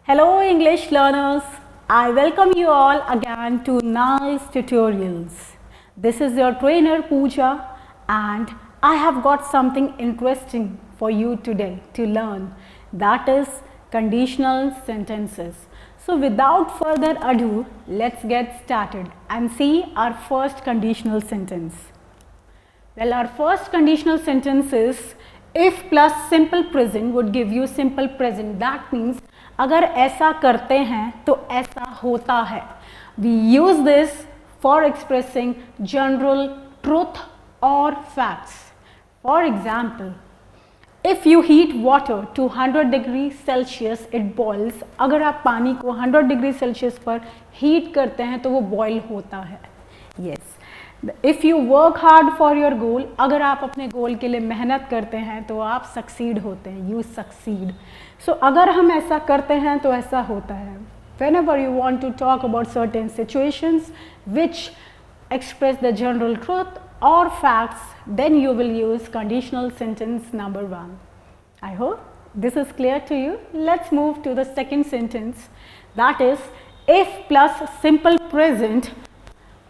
Hello English learners, I welcome you all again to Nice Tutorials. This is your trainer Pooja and I have got something interesting for you today to learn, that is conditional sentences. So without further ado, let's get started and see our first conditional sentence. Well, our first conditional sentence is if plus simple present would give you simple present. That means अगर ऐसा करते हैं तो ऐसा होता है. We use this for expressing general truth or facts. For example, if you heat water to 100 degrees Celsius, it boils. अगर आप पानी को 100 डिग्री सेल्सियस पर हीट करते हैं तो वो बॉयल होता है. Yes. If you work hard for your goal, अगर आप अपने गोल के लिए मेहनत करते हैं तो आप सक्सीड होते हैं. You succeed. So अगर हम ऐसा करते हैं तो ऐसा होता है. Whenever you want to talk about certain situations which express the general truth or facts, then you will use conditional sentence number 1. I hope this is clear to you. Let's move to the second sentence. That is, if plus simple present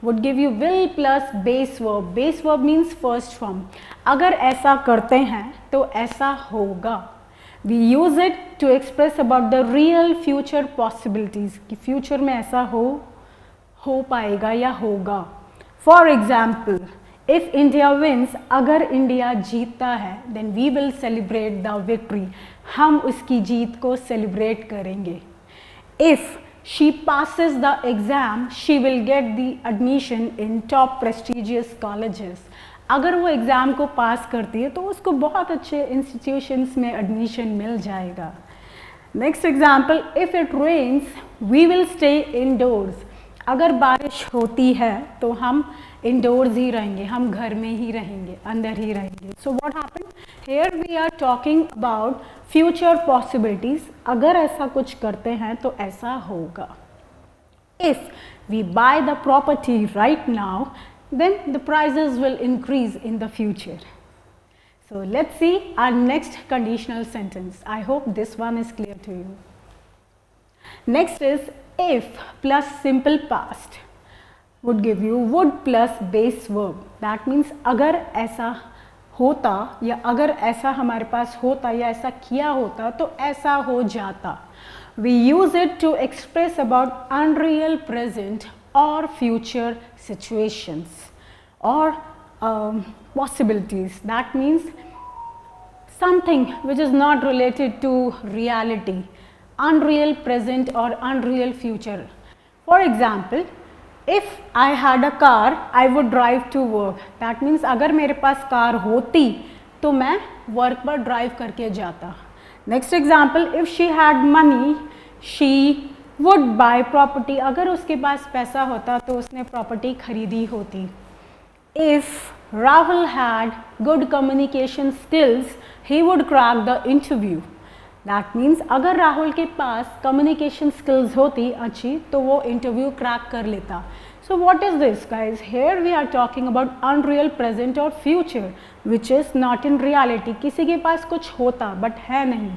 would give you will plus base verb. Base verb means first form. अगर ऐसा करते हैं तो ऐसा होगा. We use it to express about the real future possibilities कि future में ऐसा हो पाएगा या होगा. For example, if India wins, अगर इंडिया जीतता है, then we will celebrate the victory. हम उसकी जीत को celebrate करेंगे. If she passes the exam, she will get the admission in top prestigious colleges. अगर वो एग्ज़ाम को पास करती है तो उसको बहुत अच्छे इंस्टीट्यूशंस में एडमिशन मिल जाएगा. Next example, if it rains we will stay indoors. अगर बारिश होती है तो हम इंडोर्स ही रहेंगे, हम घर में ही रहेंगे, अंदर ही रहेंगे. So what happen here, we are talking about future possibilities. अगर ऐसा कुछ करते हैं तो ऐसा होगा. If we buy the property right now, then the prices will increase in the future. So let's see our next conditional sentence. I hope this one is clear to you. Next is if plus simple past would give you would plus base verb. That means अगर ऐसा होता या अगर ऐसा हमारे पास होता या ऐसा किया होता तो ऐसा हो जाता. We use it to express about unreal present or future situations or possibilities. That means something which is not related to reality, unreal present or unreal future. For example, if I had a car, I would drive to work. That means अगर मेरे पास car होती तो मैं work पर drive करके जाता. Next example, if she had money, she would buy property. अगर उसके पास पैसा होता तो उसने प्रॉपर्टी खरीदी होती. If Rahul had good communication skills, he would crack the interview. That means अगर राहुल के पास communication skills होती अच्छी तो वो interview crack कर लेता. So what is this guys? Here we are talking about unreal present or future which is not in reality. किसी के पास कुछ होता but है नहीं.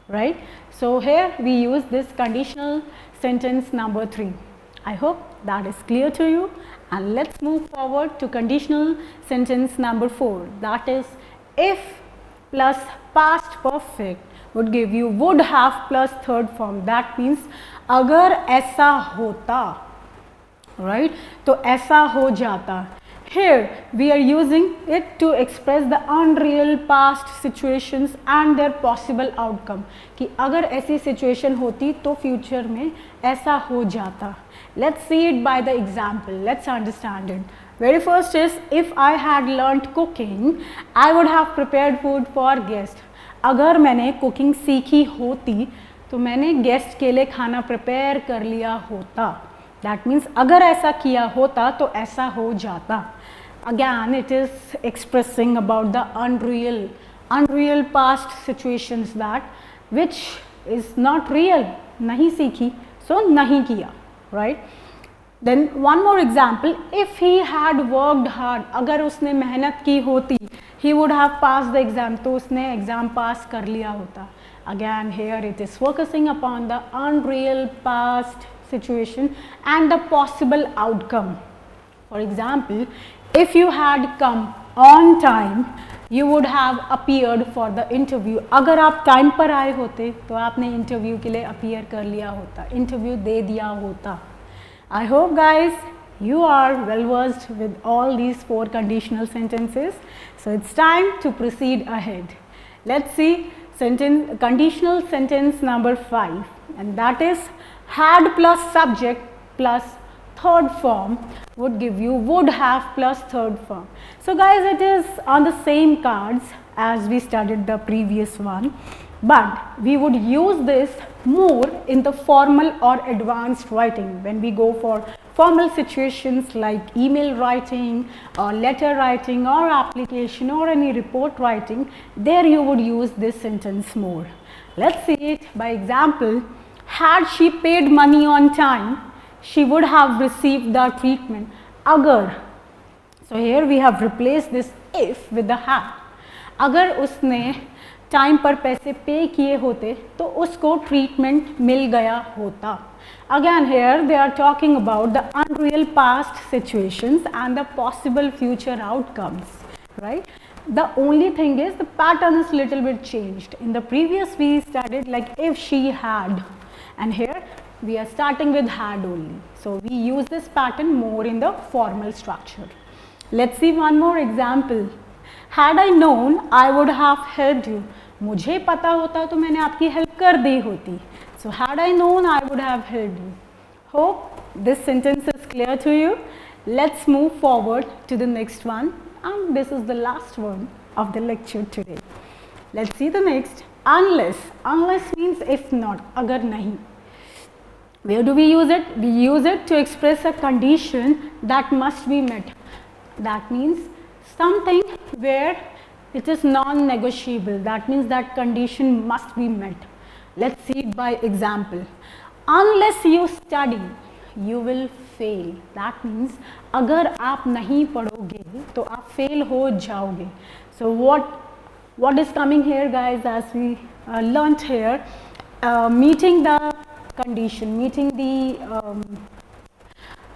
Right? So here we use this conditional sentence number 3. I hope that is clear to you, and let's move forward to conditional sentence number 4. That is if plus past perfect would give you would have plus third form. That means अगर ऐसा होता, right, तो ऐसा हो जाता. Here we are using it to express the unreal past situations and their possible outcome. कि अगर ऐसी situation होती तो future में ऐसा हो जाता. Let's see it by the example. Let's understand it. Very first is if I had learnt cooking, I would have prepared food for guests. अगर मैंने cooking सीखी होती तो मैंने guest के लिए खाना prepare कर लिया होता. That means अगर ऐसा किया होता तो ऐसा हो जाता. Again, it is expressing about the unreal past situations that which is not real. नहीं सीखी, so नहीं किया. Right? Then one more example, if he had worked hard, अगर उसने मेहनत की होती, he would have passed the exam, तो उसने exam pass कर लिया होता. Again, here it is focusing upon the unreal past situation and the possible outcome. For example, if you had come on time, you would have appeared for the interview. अगर आप time पर आए होते तो आपने इंटरव्यू के लिए appear कर लिया होता, इंटरव्यू दे दिया होता. I hope guys you are well versed with all these 4 conditional sentences. So it's time to proceed ahead. Let's see conditional sentence number 5, and that is had plus subject plus third form would give you would have plus third form. So guys, it is on the same cards as we studied the previous one, but we would use this more in the formal or advanced writing when we go for formal situations like email writing or letter writing or application or any report writing. There you would use this sentence more. Let's see it by example. Had she paid money on time, she would have received the treatment. Agar, so here we have replaced this if with the had. अगर उसने time पर पैसे पे किए होते तो उसको treatment मिल गया होता. Again, here they are talking about the unreal past situations and the possible future outcomes, right? The only thing is the pattern is little bit changed. In the previous we studied like if she had, and here we are starting with had only. So we use this pattern more in the formal structure. Let's see one more example. Had I known, I would have helped you. मुझे पता होता तो मैंने आपकी help कर दी होती. So had I known, I would have helped you. Hope this sentence is clear to you. Let's move forward to the next one, and this is the last one of the lecture today. Let's see the next. Unless. Unless means if not, agar nahi. Where do we use it? We use it to express a condition that must be met. That means something where it is non-negotiable. That means that condition must be met. Let's see it by example. Unless you study, you will fail. That means अगर आप नहीं पढ़ोगे तो आप fail हो जाओगे. So what is coming here guys, as we learnt here, meeting the condition, meeting the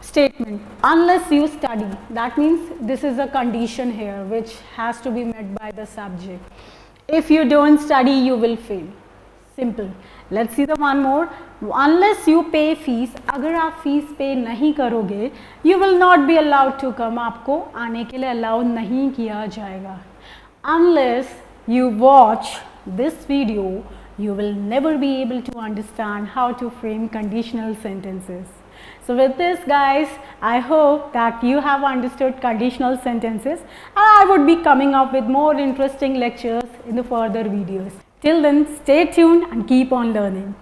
statement. Unless you study, that means this is a condition here which has to be met by the subject. If you don't study, you will fail. Simple. Let's see the one more. Unless you pay fees, अगर आप fees pay नहीं करोगे, you will not be allowed to come. आपको आने के लिए allow नहीं किया जाएगा. Unless you watch this video, you will never be able to understand how to frame conditional sentences. So with this guys, I hope that you have understood conditional sentences, and I would be coming up with more interesting lectures in the further videos. Till then, stay tuned and keep on learning.